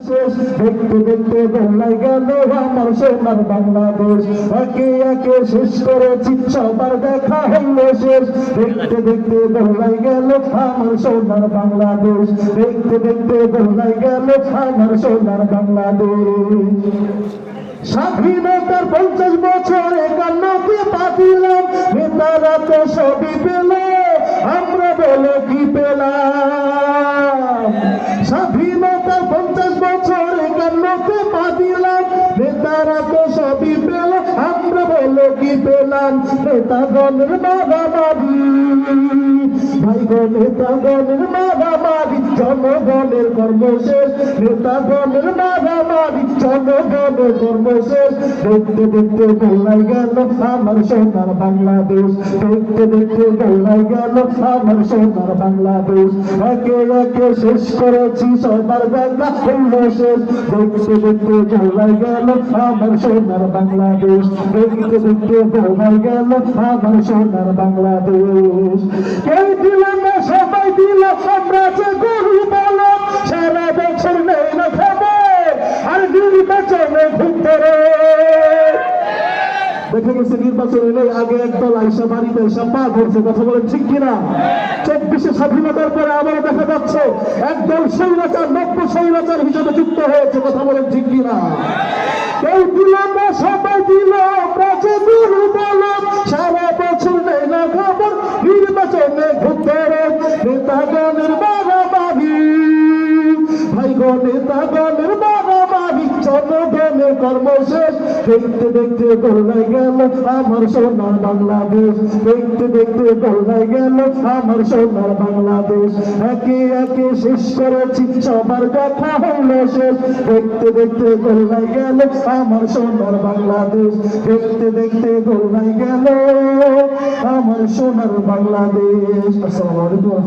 শেষ, দেখতে দেখতে গোল্লাই গেল আমার সোনার বাংলাদেশ। একে একে শেষ করেছি সবার দেখা হইল শেষ, দেখতে দেখতে গোল্লাই গেল আমার সোনার বাংলাদেশ। দেখতে দেখতে গোল্লাই গেল আমার সোনার বাংলাদেশ। স্বাধীনতার 50 বছরে কান্নাকে পা দিলাম, নেতারা তো সবই পেল, আমরা বলে কি পেলাম। স্বাধীনতার 50 বছরে কান্নাকে পা দিলাম, নেতারা তো সবই পেল, আমরা বলে কি পেলাম। নেতাগণের মারামারি, ভাই গো নেতাগণের মারামারি, জনগণের কর্মশেষ। নেতাগণের মারামারি, জনগণের কর্মশেষ। দেখতে দেখতে গোল্লাই গেল আমার সোনার বাংলাদেশ। দেখতে দেখতে গোল্লাই গেল আমার সোনার বাংলাদেশ। একে একে শেষ করেছি সবার দেখা হইল শেষ, দেখতে দেখতে গোল্লাই গেল আমার সোনার বাংলাদেশ। দেখতে দেখতে গোল্লাই গেল আমার সোনার বাংলাদেশ। কেউ দিল না সবাই দিল, আমরা যে গরু বলো, সারা বছর নেই না খবর আর নির্বাচনে ঘুরতে রে। দেখা গেছে নির্বাচনের আগে একদল আইসা বাড়িতে এসে পা ধরছে, কথা বলেন ঠিক কিনা? 24 স্বাধীনতার পরে আবারও দেখা যাচ্ছে একদল স্বৈরাচার নব্য স্বৈরাচার হিসেবে যুক্ত হয়েছে, কথা বলেন ঠিক কিনা? কেউ দিল না সবাই দিল, আমরা যে গরু বলো, সারা বছর নেই না খবর নির্বাচনে ঘুরতে রে। নেতাগণের মারামারি, ভাই গো নেতাগণের মারামারি, জনগণের কর্মশেষ। দেখতে দেখতে গোল্লাই গেল আমার সোনার বাংলাদেশ। দেখতে দেখতে গোল্লাই গেল আমার সোনার বাংলাদেশ। একে একে শেষ করেছি সবার দেখা হইল শেষ, দেখতে দেখতে গোল্লাই গেল আমার সোনার বাংলাদেশ। দেখতে দেখতে গোল্লাই গেল আমার সোনার বাংলাদেশ। আসসালামু আলাইকুম।